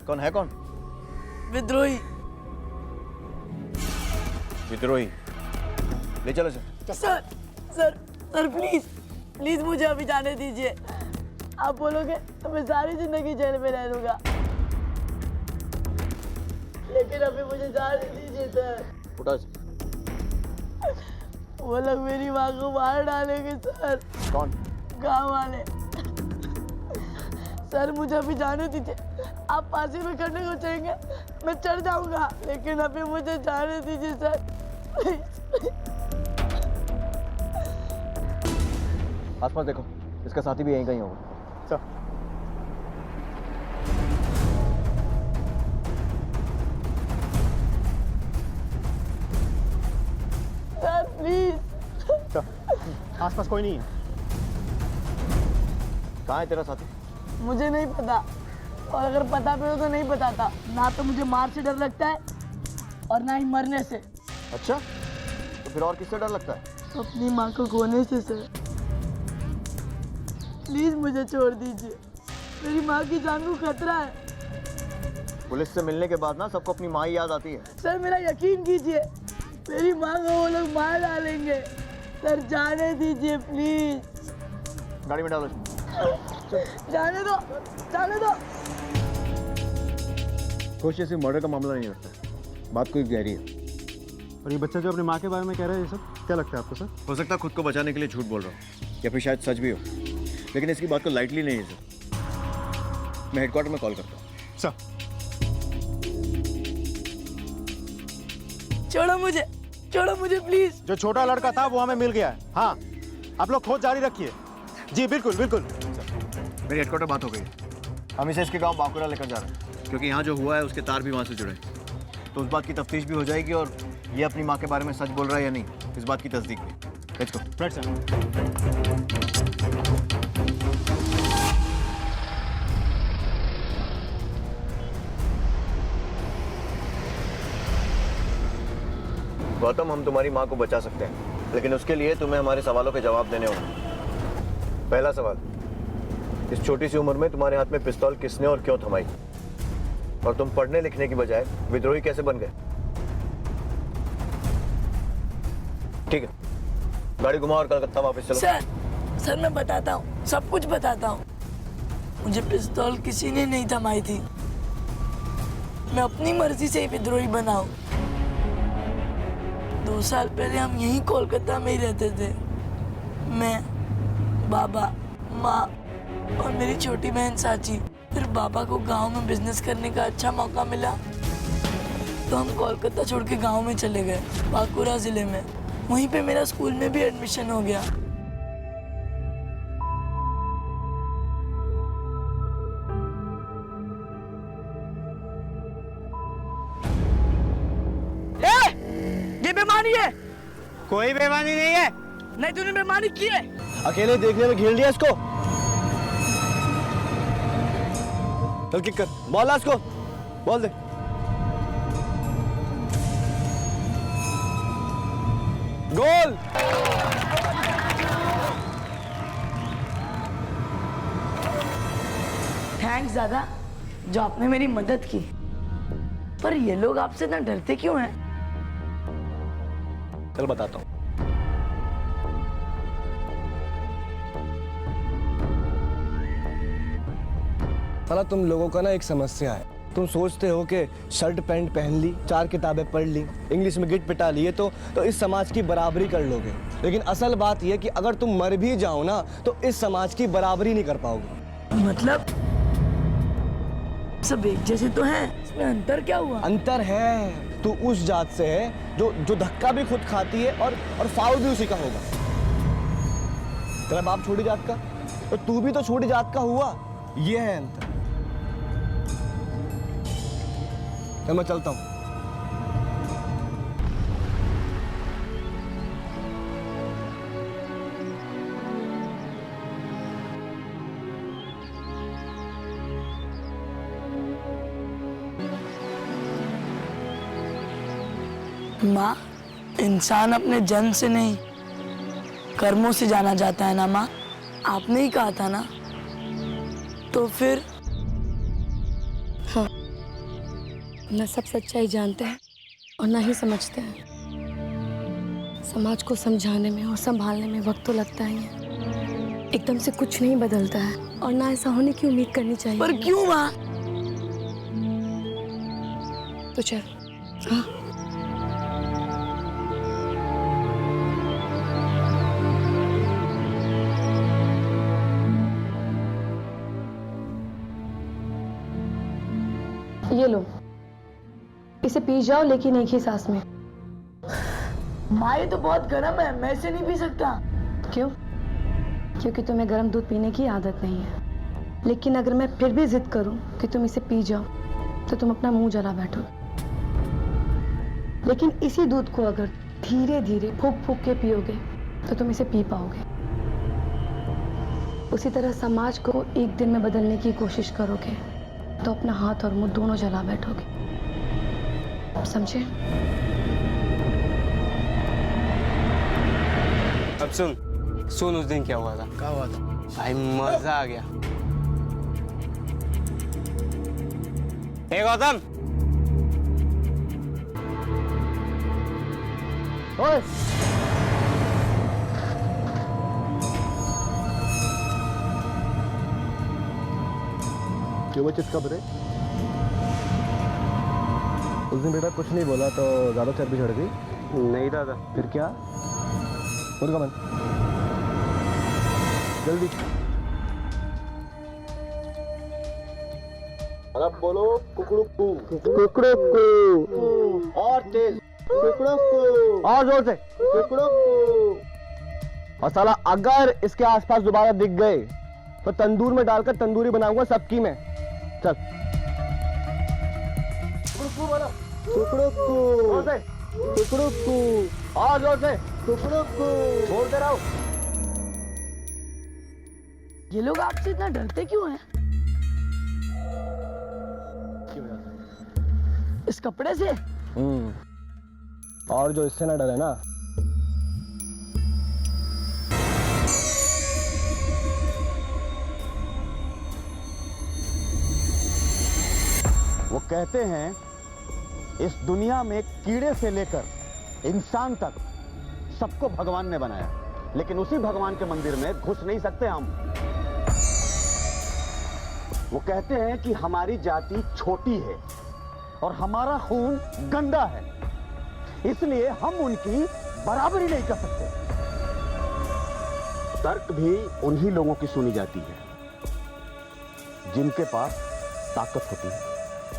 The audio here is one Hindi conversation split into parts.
कौन है? कौन? विद्रोही। विद्रोही? ले चलो sir. Sir sir sir please मुझे अभी जाने दीजिए। आप बोलोगे तो मैं सारी जिंदगी जेल में रह लूंगा, लेकिन अभी मुझे जाने दीजिए सर। उठा। वो लोग मेरी माँ को मार डालेंगे सर। कौन? गाँव वाले। सर मुझे अभी जाने दीजिए। आप फांसी में करने को चाहेंगे मैं चढ़ जाऊंगा, लेकिन अभी मुझे जाने दीजिए सर। आसपास देखो, इसका साथी भी यहीं कहीं होगा। Sir please. आसपास कोई नहीं है। कहाँ है तेरा साथी? मुझे नहीं पता, और अगर पता भी हो तो नहीं बताता। ना तो मुझे मार से डर लगता है और ना ही मरने से। अच्छा, तो फिर और किससे डर लगता है? अपनी माँ को खोने से सर। प्लीज मुझे छोड़ दीजिए, मेरी माँ की जान को खतरा है। पुलिस से मिलने के बाद ना सबको अपनी माँ ही याद आती है। सर मेरा यकीन कीजिए, मेरी माँ को वो लोग मार डालेंगे। सर जाने दीजिए प्लीज। गाड़ी में डालो। जाने दो, जाने दो। कुछ ऐसे मर्डर का मामला नहीं लगता है, बात कोई गहरी है। और ये बच्चा जो अपनी माँ के बारे में कह रहा है, ये सब क्या लगता है आपको सर? हो सकता है खुद को बचाने के लिए झूठ बोल रहा हूँ, या फिर शायद सच भी हो, लेकिन इसकी बात को लाइटली नहीं है सर। मैं हेडक्वार्टर में कॉल करता हूँ। सर छोड़ो मुझे प्लीज। जो छोटा लड़का था वो हमें मिल गया है। हाँ, आप लोग खोज जारी रखिए। जी बिल्कुल बिल्कुल। मेरी हेडक्वार्टर बात हो गई, हम इसे इसके गांव बांकुरा लेकर जा रहे हैं, क्योंकि यहाँ जो हुआ है उसके तार भी वहाँ से जुड़े हैं। तो उस बात की तफ्तीश भी हो जाएगी, और ये अपनी माँ के बारे में सच बोल रहा है या नहीं, इस बात की तस्दीक भी। Let's go. Right sir. Gautam, हम तुम्हारी माँ को बचा सकते हैं, लेकिन उसके लिए तुम्हें हमारे सवालों के जवाब देने होंगे। पहला सवाल, इस छोटी सी उम्र में तुम्हारे हाथ में पिस्तौल किसने और क्यों थमाई? और तुम पढ़ने लिखने की बजाय विद्रोही कैसे बन गए? ठीक है, गाड़ी घुमाओ और कलकत्ता वापस चलो। सर मैं बताता हूँ, सब कुछ बताता हूँ। मुझे पिस्तौल किसी ने नहीं थमाई थी, मैं अपनी मर्जी से ही विद्रोही बना हूँ। 2 साल पहले हम यहीं कोलकाता में ही रहते थे। मैं, बाबा, माँ और मेरी छोटी बहन साची। फिर बाबा को गांव में बिजनेस करने का अच्छा मौका मिला, तो हम कोलकाता छोड़ के गांव में चले गए, बांकुरा जिले में। वहीं पे मेरा स्कूल में भी एडमिशन हो गया। ये बेईमानी है। कोई बेईमानी नहीं है। नहीं, तूने बेईमानी की है। अकेले देखने में घेर लिया इसको। चल किक कर, बॉल ला इसको, बॉल दे। गोल। थैंक्स दादा, जो आपने मेरी मदद की। पर ये लोग आपसे इतना डरते क्यों हैं? चल बताता हूँ। साला तुम लोगों का ना एक समस्या है। तुम सोचते हो कि शर्ट पैंट पहन ली, 4 किताबें पढ़ ली, इंग्लिश में गिट पिटा लिए तो इस समाज की बराबरी कर लोगे। लेकिन असल बात यह कि अगर तुम मर भी जाओ ना तो इस समाज की बराबरी नहीं कर पाओगे। मतलब सब एक जैसे तो हैं, इसमें अंतर क्या हुआ? अंतर है, तू उस जात से है जो धक्का भी खुद खाती है और फाउल भी उसी का होगा। तेरा बाप छोटी जात का, तो तू भी तो छोटी जात का हुआ। ये है अंतर। तो मैं चलता हूं। माँ, इंसान अपने जन्म से नहीं कर्मों से जाना जाता है ना माँ? आपने ही कहा था ना। तो फिर न सब सच्चाई जानते हैं और ना ही समझते हैं। समाज को समझाने में और संभालने में वक्त तो लगता ही है। एकदम से कुछ नहीं बदलता है और ना ऐसा होने की उम्मीद करनी चाहिए। पर क्यों माँ? तो चल। हाँ। ये लो, इसे पी जाओ, लेकिन एक ही सांस में। माँ ये तो बहुत गर्म है, मैं इसे नहीं पी सकता। क्यों? क्योंकि तुम्हें गर्म दूध पीने की आदत नहीं है। लेकिन अगर मैं फिर भी जिद करूं कि तुम इसे पी जाओ तो तुम अपना मुंह जला बैठो। लेकिन इसी दूध को अगर धीरे धीरे फूंक फूंक के पियोगे तो तुम इसे पी पाओगे। उसी तरह समाज को एक दिन में बदलने की कोशिश करोगे तो अपना हाथ और मुंह दोनों जला बैठोगे। समझे? अब सुन उस दिन क्या हुआ था। क्या हुआ था? भाई मजा आ गया। हे गौतम, ओए! क्यों वो चित कब रे? उस दिन बेटा कुछ नहीं बोला तो ज़्यादा चर्बी चढ़ गई। नहीं दादा। फिर क्या? मुर्गा बन जल्दी। अब बोलो कुकड़ुक्कू। कुकड़ुक्कू। और तेज। कुकड़ुक्कू। और जोर से। कुकड़ुक्कू। और साला अगर इसके आसपास दोबारा दिख गए तो तंदूर में डालकर तंदूरी बनाऊंगा सबकी में। चल। कुकड़ुक्कू बोलो। कुकड़ुक्कू। जोर से। कुकड़ुक्कू। और जोर से। कुकड़ुक्कू। बोलते रहो। ये लोग आपसे इतना डरते क्यों हैं? इस कपड़े से? और जो इससे ना डरे ना, वो कहते हैं इस दुनिया में कीड़े से लेकर इंसान तक सबको भगवान ने बनाया, लेकिन उसी भगवान के मंदिर में घुस नहीं सकते हम। वो कहते हैं कि हमारी जाति छोटी है और हमारा खून गंदा है, इसलिए हम उनकी बराबरी नहीं कर सकते। तर्क भी उन्हीं लोगों की सुनी जाती है जिनके पास ताकत होती है,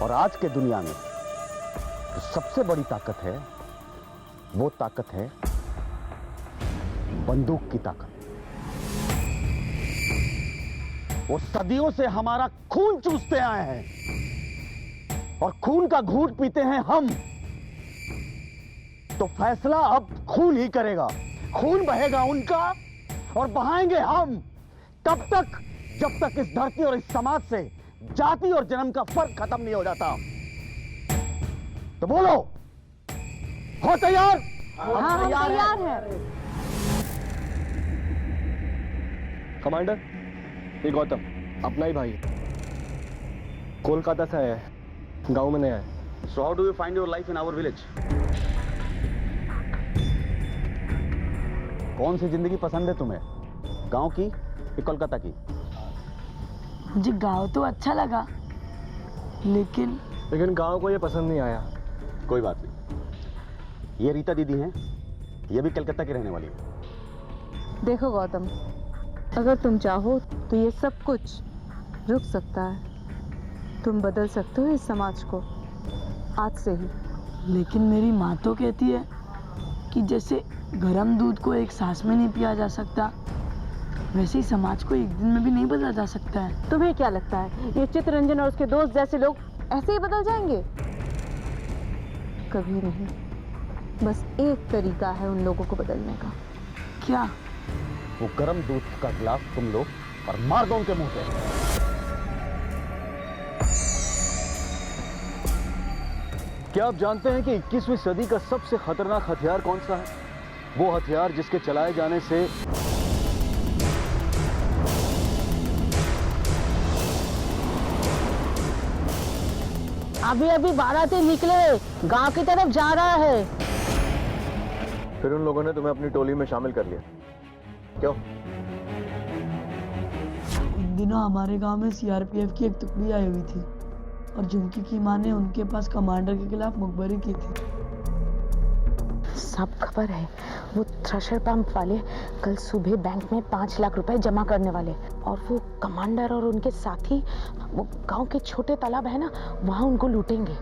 और आज के दुनिया में जो सबसे बड़ी ताकत है वो ताकत है बंदूक की ताकत। वो सदियों से हमारा खून चूसते आए हैं और खून का घूंट पीते हैं हम। तो फैसला अब खून ही करेगा। खून बहेगा उनका और बहाएंगे हम, तब तक जब तक इस धरती और इस समाज से जाति और जन्म का फर्क खत्म नहीं हो जाता। तो बोलो, हो तैयार? हाँ, हम तैयार हैं। कमांडर, ये गौतम अपना ही भाई है, कोलकाता से आया है, गांव में नया है। So how do you find your life in our village? कौन सी जिंदगी पसंद है तुम्हें, गांव की या कोलकाता की? मुझे गाँव तो अच्छा लगा, लेकिन गांव को ये पसंद नहीं आया। कोई बात नहीं, ये रीता दीदी हैं, ये भी कलकत्ता की रहने वाली है। देखो गौतम, अगर तुम चाहो तो ये सब कुछ रुक सकता है। तुम बदल सकते हो इस समाज को आज से ही। लेकिन मेरी माँ तो कहती है कि जैसे गर्म दूध को एक सांस में नहीं पिया जा सकता, वैसे ही समाज को एक दिन में भी नहीं बदला जा सकता है। तुम्हें क्या लगता है ये चित्तरंजन और उसके दोस्त जैसे लोग ऐसे ही बदल जाएंगे? कभी नहीं। बस एक तरीका है उन लोगों को बदलने का। क्या? वो गर्म दूध का गिलास तुम लो और मार दो उनके मुंह पे। क्या आप जानते हैं कि 21वीं सदी का सबसे खतरनाक हथियार कौन सा है? वो हथियार जिसके चलाए जाने से अभी अभी बाराती निकले, गांव की तरफ जा रहा है। फिर उन लोगों ने तुम्हें अपनी टोली में शामिल कर लिया क्यों? इन दिनों हमारे गांव में सीआरपीएफ की एक टुकड़ी आई हुई थी और झुमकी की मां ने उनके पास कमांडर के खिलाफ मुखबरी की थी। सब खबर है। वो थ्रेशर पंप वाले कल सुबह बैंक में 5 लाख रुपए जमा करने वाले, और वो कमांडर और उनके साथी वो गांव के छोटे तालाब है ना, वहां उनको लूटेंगे।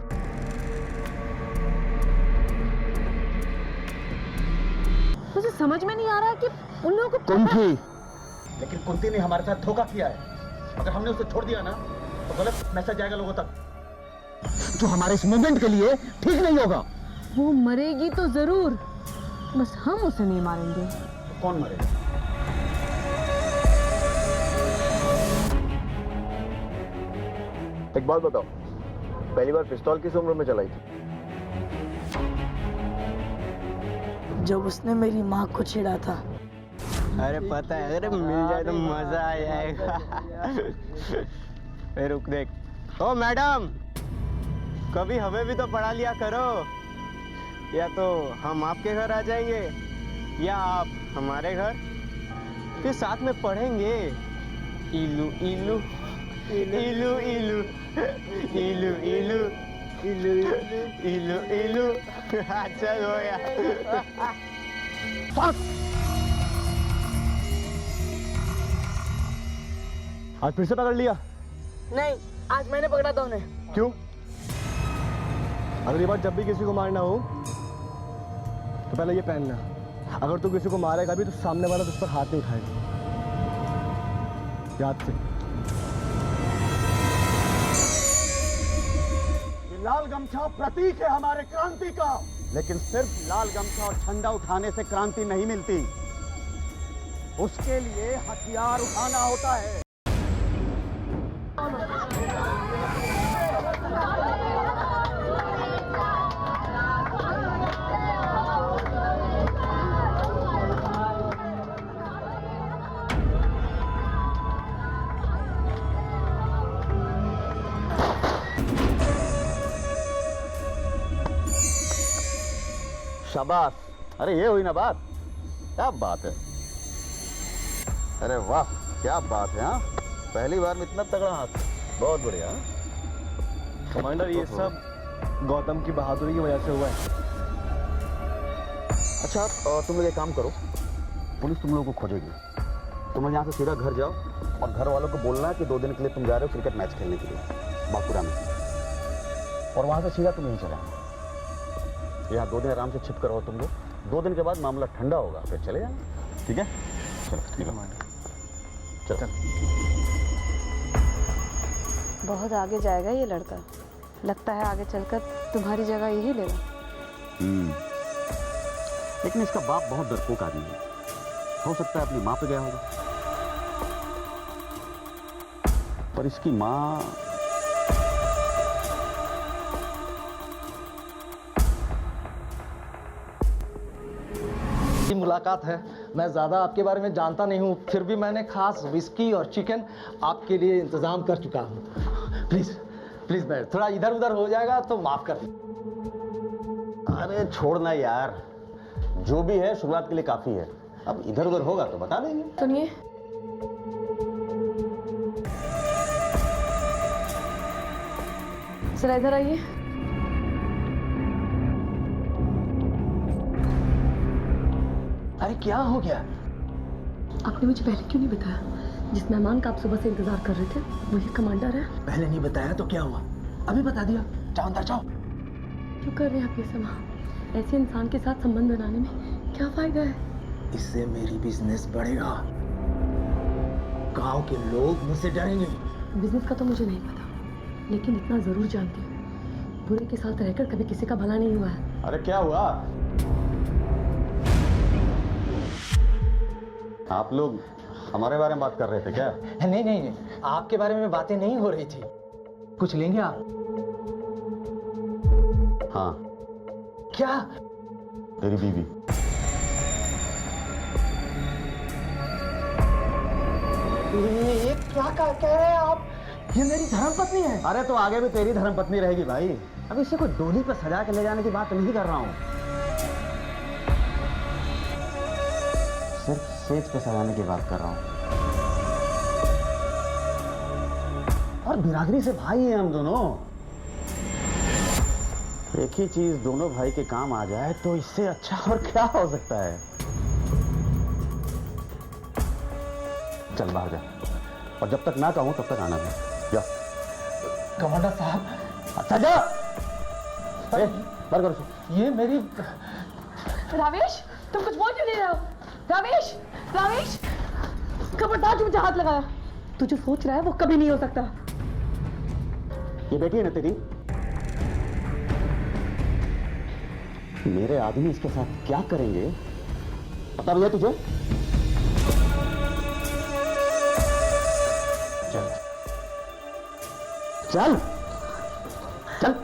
मुझे समझ में नहीं आ रहा कि उन लोगों को कुंती, लेकिन कुंती ने हमारे साथ धोखा किया है। अगर हमने उसे छोड़ दिया ना तो गलत मैसेज जाएगा लोगों तक, जो हमारे इस मूवमेंट के लिए ठीक नहीं होगा। वो मरेगी तो जरूर, बस हम उसे नहीं मारेंगे। तो कौन मरेगा? एक बात बताओ, पहली बार पिस्तौल किस उम्र में चलाई थी? जब उसने मेरी माँ को छेड़ा था। अरे पता है, अरे मिल जाए तो मजा आ जाएगा। फिर रुक देख। ओ मैडम, कभी हमें भी तो पढ़ा लिया करो। या तो हम आपके घर आ जाएंगे या आप हमारे घर, फिर साथ में पढ़ेंगे। इलू इलू इलू इलू इलू इलू इलू इलू इलू। चल हो गया। आज फिर से पकड़ लिया? नहीं, आज मैंने पकड़ा था उन्हें। क्यों? अगली बार जब भी किसी को मारना हो तो पहले ये पहनना, अगर तू किसी को मारेगा भी तो सामने वाला तुझ पर हाथ नहीं उठाएगा। याद से। ये लाल गमछा प्रतीक है हमारे क्रांति का, लेकिन सिर्फ लाल गमछा और झंडा उठाने से क्रांति नहीं मिलती, उसके लिए हथियार उठाना होता है। शाबाश। अरे ये हुई ना बात, क्या बात है। अरे वाह, क्या बात है। हाँ, पहली बार में इतना तगड़ा हाथ, बहुत बढ़िया। कमांडर, ये सब गौतम की बहादुरी की वजह से हुआ है। अच्छा, और तुम लोग एक काम करो, पुलिस तुम लोगों को खोजेगी। तुम लोग यहाँ से सीधा घर जाओ और घर वालों को बोलना है कि 2 दिन के लिए तुम जा रहे हो क्रिकेट मैच खेलने के लिए बांकुरा में, और वहाँ से सीधा तुम यहीं चले आना। यहाँ 2 दिन आराम से छिप कर रहो तुम लोग। 2 दिन के बाद मामला ठंडा होगा, फिर चले जाना। ठीक है? चलो ठीक है। चल। बहुत आगे जाएगा ये लड़का, लगता है आगे चलकर तुम्हारी जगह यही लेगा। लेकिन इसका बाप बहुत डरपोक आदमी है, हो सकता है अपनी माँ पे गया होगा, पर इसकी माँ मुलाकात है। मैं ज़्यादा आपके बारे में जानता नहीं हूँ, फिर भी मैंने खास विस्की और चिकन आपके लिए इंतज़ाम कर चुका हूँ। प्लीज़ प्लीज़ बैठ, थोड़ा इधर उधर हो जाएगा तो माफ़ कर दीजिए। अरे छोड़ना यार, जो भी है शुरुआत के लिए काफ़ी है। अब इधर उधर होगा तो बता देंगे। सुनिए, जरा इधर आइए। अरे क्या हो गया? आपने मुझे पहले क्यों नहीं बताया? जिस मेहमान का आप सुबह से इंतजार कर रहे थे वो ये कमांडर है। पहले नहीं बताया तो क्या हुआ? अभी बता दिया। जाओ अंदर जाओ। क्यों कर रहे हैं आप ये सब? ऐसे इंसान के साथ संबंध बनाने में क्या फायदा है? इससे मेरी बिजनेस बढ़ेगा, गांव के लोग मुझसे डरेंगे। बिजनेस का तो मुझे नहीं पता, लेकिन इतना जरूर जानती हूँ, बुरे के साथ रहकर कभी किसी का भला नहीं हुआ है। अरे क्या हुआ? आप लोग हमारे बारे में बात कर रहे थे क्या? नहीं नहीं नहीं, आपके बारे में बातें नहीं हो रही थी। कुछ लेंगे आप? हाँ। क्या? तेरी बीवी। ये क्या कह रहे हैं आप? ये मेरी धर्मपत्नी है। अरे तो आगे भी तेरी धर्मपत्नी रहेगी भाई। अब इसे कोई डोली पर सजा के ले जाने की बात नहीं कर रहा हूँ, सिर्फ सेज पे सजाने की बात कर रहा हूँ। और बिरादरी से भाई हैं हम दोनों। एक ही चीज दोनों भाई के काम आ जाए तो इससे अच्छा और क्या हो सकता है। चल बाहर जा, और जब तक ना कहूं तब तक आना नहीं। जा। कमांडर साहब, अच्छा जा। बर्गर ये मेरी रावेश, तुम कुछ बोल क्यों नहीं रहे हो? रावेश, रावेश, खबरदार तुम मुझे हाथ लगाया। तू जो सोच रहा है वो कभी नहीं हो सकता। ये बेटी है ना तेरी, मेरे आदमी इसके साथ क्या करेंगे पता भी है तुझे? चल चल चल।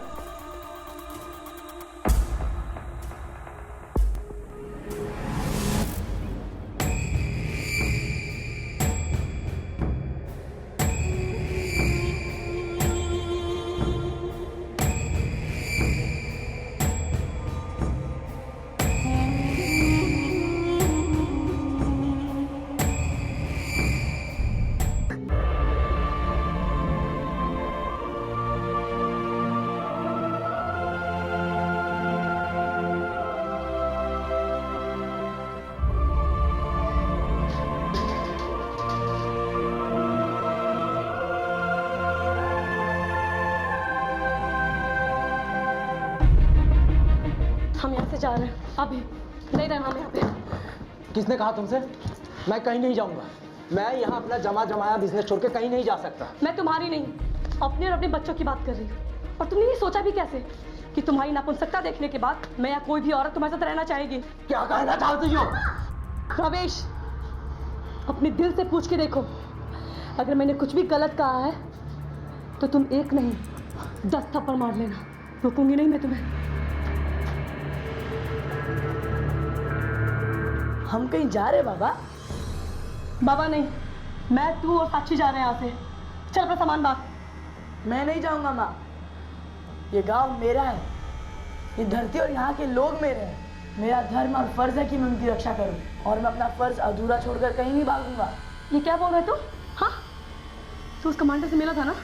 हम यहाँ से जा रहे हैं, अभी नहीं रहना हम यहाँ पे। किसने कहा तुमसे? मैं कहीं नहीं जाऊंगा। मैं यहाँ अपना जमाया बिजनेस छोड़ के कहीं नहीं जा सकता। मैं तुम्हारी नहीं, अपने और अपने बच्चों की बात कर रही हूँ। और तुमने ये सोचा भी कैसे कि तुम्हारी नापुंसकता देखने के बाद मैं या कोई भी औरत तुम्हारे साथ रहना चाहेगी? क्या कहना चाहती हो? रवेश, अपने दिल से पूछ के देखो, अगर मैंने कुछ भी गलत कहा है तो तुम एक नहीं 10 थप्पड़ मार लेना, रोकूंगी नहीं मैं तुम्हें। हम कहीं जा रहे बाबा? बाबा नहीं, मैं, तू और साक्षी जा रहे हैं यहाँ से। चल अपना सामान बांध। मैं नहीं जाऊंगा माँ, ये गांव मेरा है, ये धरती और यहाँ के लोग मेरे हैं। मेरा धर्म और फर्ज है कि मैं उनकी रक्षा करूं, और मैं अपना फर्ज अधूरा छोड़कर कहीं नहीं भागूंगा। ये क्या बोल रहे तू? हाँ, तू उस कमांडर से मिला था ना?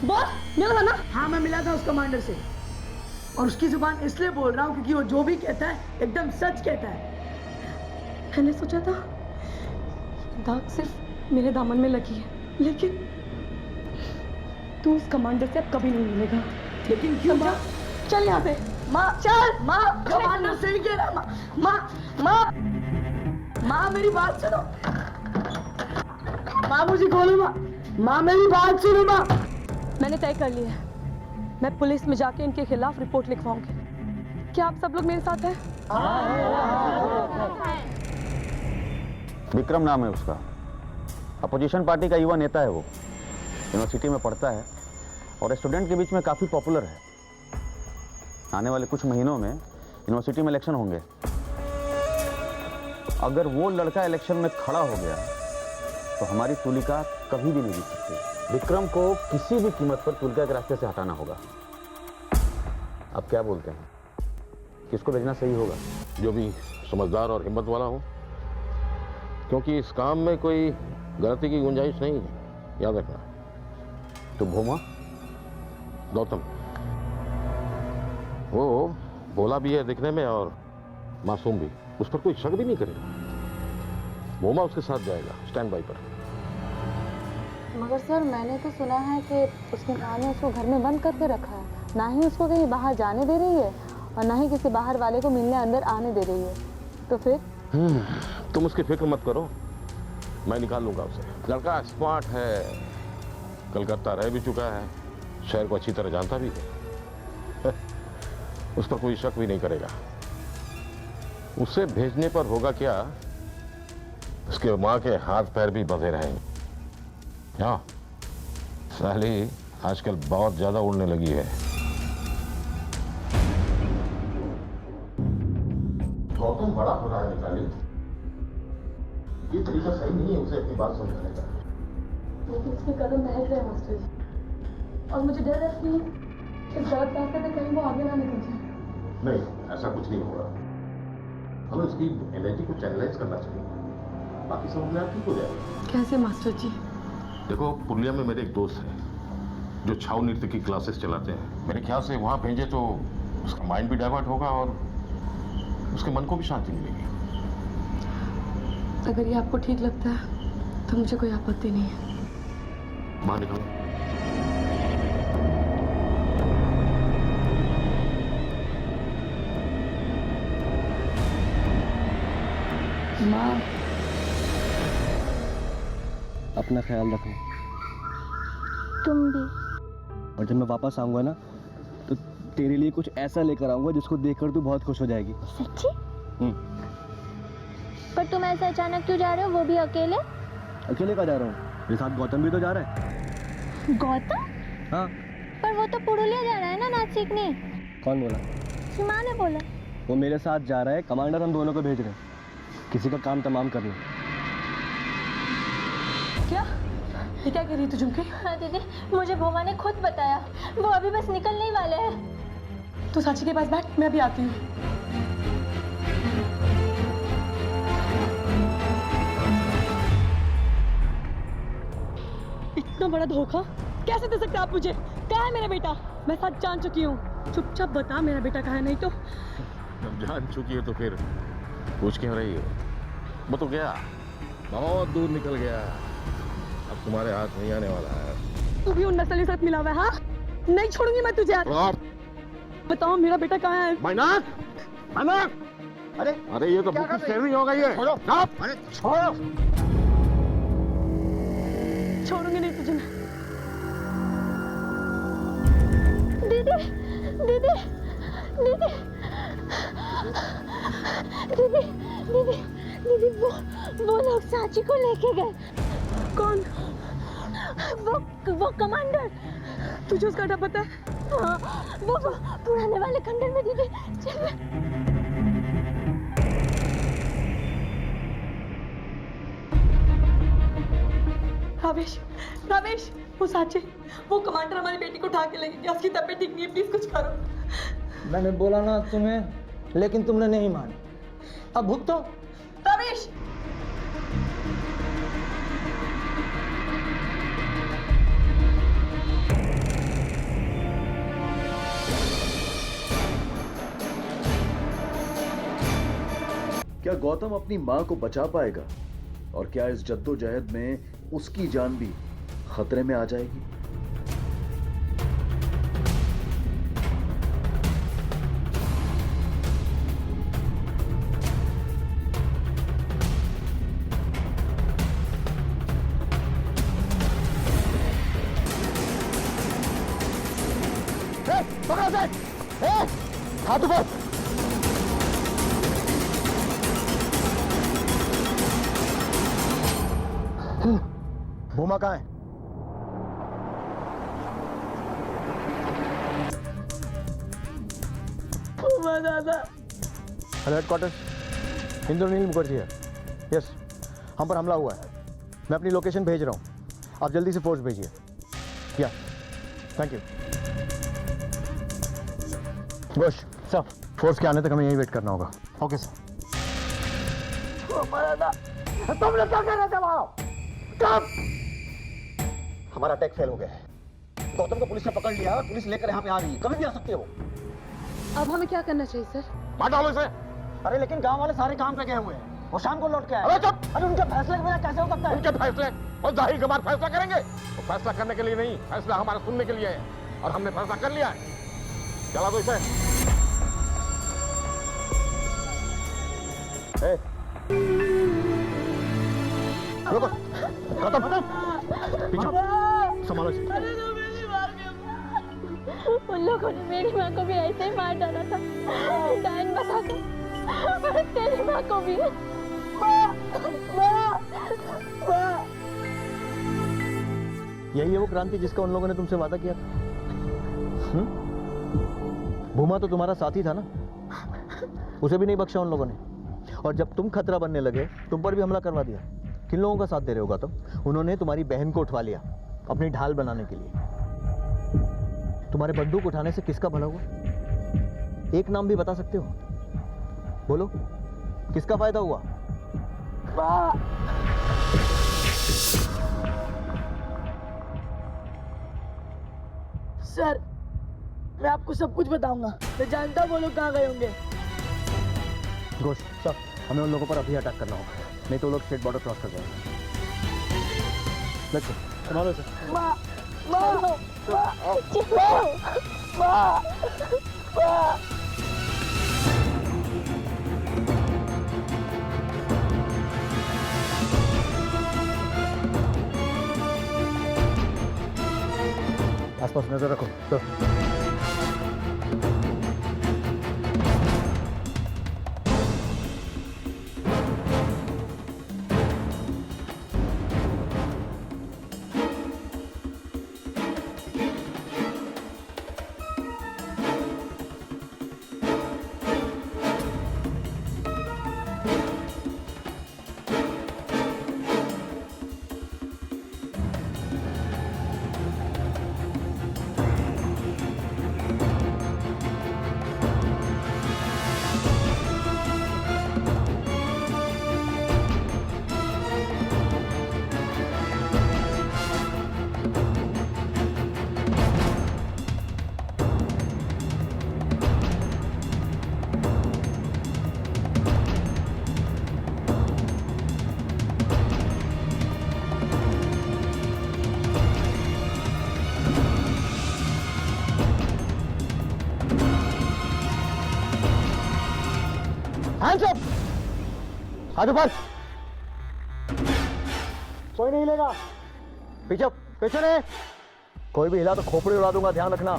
बोल, मिला था ना? हाँ, मैं मिला था उस कमांडर से, और उसकी जुबान इसलिए बोल रहा हूँ क्योंकि वो जो भी कहता है एकदम सच कहता है। मैंने सोचा था दाग सिर्फ मेरे दामन में लगी है, लेकिन तू उस कमांडर से अब कभी नहीं मिलेगा। लेकिन क्यों माँ? चल यहाँ से। माँ चल, माँ कमांडर से ही कह रहा। माँ माँ माँ माँ मेरी बात सुनो। माँ मुझे खोलो। माँ माँ मेरी बात सुनो। माँ, मैंने तय कर लिया है, मैं पुलिस में जाके इनके खिलाफ रिपोर्ट लिखवाऊंगी। क्या आप सब लोग मेरे साथ हैं? विक्रम नाम है उसका, अपोजिशन पार्टी का युवा नेता है। वो यूनिवर्सिटी में पढ़ता है और स्टूडेंट के बीच में काफ़ी पॉपुलर है। आने वाले कुछ महीनों में यूनिवर्सिटी में इलेक्शन होंगे। अगर वो लड़का इलेक्शन में खड़ा हो गया तो हमारी तुलिका कभी भी नहीं जीत सकती। विक्रम को किसी भी कीमत पर तुलिका के रास्ते से हटाना होगा। आप क्या बोलते हैं, किसको भेजना सही होगा? जो भी समझदार और हिम्मत वाला हो, क्योंकि इस काम में कोई गलती की गुंजाइश नहीं है, याद रखना। तो भोमा? गौतम, वो भोला भी है दिखने में और मासूम भी, उस पर कोई शक भी नहीं करेगा। भोमा उसके साथ जाएगा स्टैंड बाई पर। मगर सर, मैंने तो सुना है कि उसकी माँ ने उसको घर में बंद करके रखा है, ना ही उसको कहीं बाहर जाने दे रही है और ना ही किसी बाहर वाले को मिलने अंदर आने दे रही है। तो फिर? तुम उसकी फिक्र मत करो, मैं निकाल लूंगा उसे। लड़का स्मार्ट है, कलकत्ता रह भी चुका है, शहर को अच्छी तरह जानता भी है। उस पर कोई शक भी नहीं करेगा। उसे भेजने पर होगा क्या, उसके माँ के हाथ पैर भी बंधे रहेंगे। हाँ, साली आजकल बहुत ज्यादा उड़ने लगी है। गौतम बड़ा हो रहा है निकाली, ये तरीका सही नहीं है उसे अपनी बात समझाने का। लेकिन उसके कदम बहक रहे हैं मास्टर जी। और मुझे डर है कि इस गलत रास्ते पे कहीं वो आगे ना निकल जाए। नहीं, ऐसा कुछ नहीं होगा। हमें उसकी एनर्जी को चैनलाइज करना चाहिए, बाकी सब अपने आप ठीक हो जाएगा। कैसे मास्टर जी? देखो, पुरलिया में मेरे एक दोस्त है जो छाऊ नृत्य की क्लासेस चलाते हैं। मेरे ख्याल से वहाँ भेजे तो उसका माइंड भी डाइवर्ट होगा और उसके मन को भी शांति मिलेगी। अगर ये आपको ठीक लगता है तो मुझे कोई आपत्ति नहीं है। बाहर निकलो। माँ, अपना ख्याल रखना। तुम भी। और जब मैं वापस आऊंगा ना तो तेरे लिए कुछ ऐसा लेकर आऊंगा जिसको देखकर तू बहुत खुश हो जाएगी। सच्ची? पर तुम ऐसे अचानक क्यों जा रहे हो, वो भी अकेले? अकेले कहाँ जा रहा हूँ? मेरे साथ गौतम भी तो जा रहा है। गौतम? हाँ। पर वो तो पुरुलिया जा रहा है ना नाच सीखने। कौन बोला? सीमा ने बोला। वो मेरे साथ जा रहा है, कमांडर हम दोनों को भेज रहे हैं किसी का काम तमाम करने। क्या? ये क्या कह रही है तू झुमके? हाँ दीदी, मुझे भूमा ने खुद बताया, वो अभी बस निकलने ही वाले हैं। तू साची के पास बैठ, मैं अभी आती हूँ। इतना बड़ा धोखा कैसे दे सकते आप मुझे? कहाँ है मेरा बेटा? मैं सच जान चुकी हूँ। चुपचाप बता मेरा बेटा कहाँ है, नहीं तो। जब जान चुकी है तो फिर पूछ क्यों रही हो? वो तो गया, बहुत दूर निकल गया, अब तुम्हारे हाथ नहीं आने वाला है। तू भी उन नस्ल के साथ मिला हुआ है? हाँ, नहीं छोड़ूंगी मैं तुझे। बताओ मेरा बेटा कहाँ है? मैनाक! मैनाक! अरे ये तो बुक शेयरिंग हो गई है। छोड़ो! अरे छोड़ो! छोड़ूंगी नहीं तुझे। दीदी, दीदी, दीदी, दीदी, दीदी, दीदी, वो लोग साची को लेके गए। कौन? वो कमांडर। तुझे उसका अड्डा पता है? हाँ, वो पुराने वाले खंडर में। दीदी चल। रावेश, रावेश, वो साची, वो कमांडर हमारी बेटी को उठा के लेके गया। उसकी तबीयत ठीक नहीं है, प्लीज कुछ करो। मैंने बोला ना तुम्हें, लेकिन तुमने नहीं मानी। अब भुगतो। रावेश! क्या गौतम अपनी मां को बचा पाएगा? और क्या इस जद्दोजहद में उसकी जान भी खतरे में आ जाएगी? पकड़ो से! हाथ ऊपर! भूमा कहाँ है? भूमा दादा। हेडक्वार्टर इंद्रनील मुखर्जी है। यस, हम पर हमला हुआ है। मैं अपनी लोकेशन भेज रहा हूँ, आप जल्दी से फोर्स भेजिए। या, thank you. Ghosh sir, force के आने तक हमें यहीं वेट करना होगा। Okay sir. भूमा दादा, तुमने क्या कर रहे थे वहां? कब? हमारा अटैक फेल हो गया है। गौतम को पुलिस ने पकड़ लिया, पुलिस लेकर यहाँ पे आ रही है। कभी भी आ सकती है वो। अब हमें क्या करना चाहिए सर? मार डालो इसे। अरे लेकिन गांव वाले सारे काम पे गए हुए हैं, वो शाम को लौट के आए। अरे चुप! अरे उनके फैसले के बिना कैसे हो सकता है? उनके फैसले और जाहिर कमार फैसला करेंगे? वो फैसला करने के लिए नहीं, फैसला हमारा सुनने के लिए है, और हमने फैसला कर लिया है। चला दो इसे। रुको, गौतम, पीछे संभालो इसे। उन लोगों ने मेरी माँ को भी ऐसे ही मार डाला था, डायन बता कर। तेरी माँ को भी। यही है वो क्रांति जिसका उन लोगों ने तुमसे वादा किया था। भूमा तो तुम्हारा साथी था ना, उसे भी नहीं बख्शा उन लोगों ने। और जब तुम खतरा बनने लगे, तुम पर भी हमला करवा दिया। किन लोगों का साथ दे रहे हो गौतम? उन्होंने तुम्हारी बहन को उठवा लिया अपनी ढाल बनाने के लिए। तुम्हारे बंदूक उठाने से किसका भला हुआ? एक नाम भी बता सकते हो? बोलो, किसका फायदा हुआ? सर, मैं आपको सब कुछ बताऊंगा। मैं जानता हूँ वो लोग कहाँ गए होंगे। घोष, सर, हमें उन लोगों पर अभी अटैक करना होगा, नहीं तो वो लोग स्टेट बॉर्डर क्रॉस कर जाएंगे। Let's go. संभालो सर। माँ, माँ, माँ, माँ, माँ, माँ। आसपास नजर रखो। तो हैंड्स अप, हाथ ऊपर। कोई नहीं हिलेगा। पीछे पीछे नहीं, कोई भी हिला तो खोपड़ी उड़ा दूंगा, ध्यान रखना।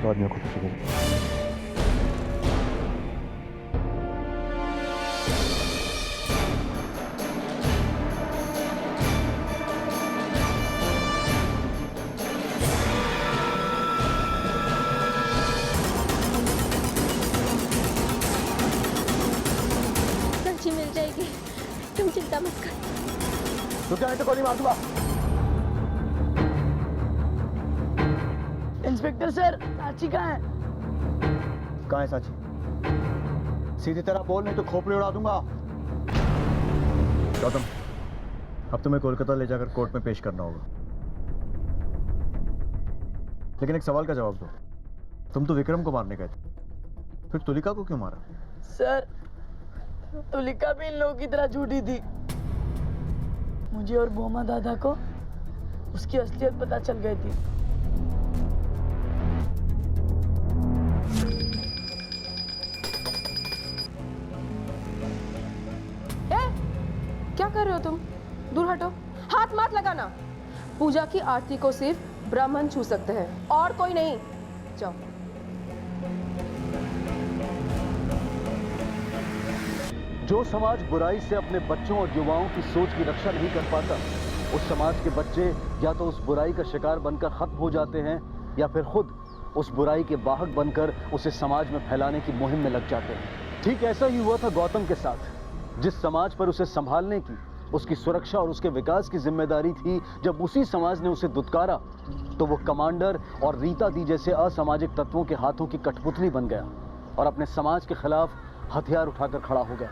तो आदमियों को पीछे करो। मिल जाएगी, तुम चिंता मत कर। रुक जा, नहीं तो गोली मार दूंगा। इंस्पेक्टर सर, साची कहाँ है? कहाँ है साची? सीधी तरह बोल, नहीं तो खोपड़ी उड़ा दूंगा। गौतम, अब तुम्हें कोलकाता ले जाकर कोर्ट में पेश करना होगा, लेकिन एक सवाल का जवाब दो। तुम तो विक्रम को मारने गए थे, फिर तुलिका को क्यों मारा? सर, तुलिका भी इन लोगों की तरह झूठी थी। मुझे और बोमा दादा को उसकी असलियत पता चल गई थी। क्या कर रहे हो तुम? दूर हटो, हाथ मत लगाना। पूजा की आरती को सिर्फ ब्राह्मण छू सकते हैं और कोई नहीं। जाओ। जो समाज बुराई से अपने बच्चों और युवाओं की सोच की रक्षा नहीं कर पाता, उस समाज के बच्चे या तो उस बुराई का शिकार बनकर खत्म हो जाते हैं या फिर खुद उस बुराई के वाहक बनकर उसे समाज में फैलाने की मुहिम में लग जाते हैं। ठीक ऐसा ही हुआ था गौतम के साथ। जिस समाज पर उसे संभालने की, उसकी सुरक्षा और उसके विकास की जिम्मेदारी थी, जब उसी समाज ने उसे दुत्कारा तो वो कमांडर और रीता दी जैसे असामाजिक तत्वों के हाथों की कठपुतली बन गया और अपने समाज के खिलाफ हथियार उठाकर खड़ा हो गया।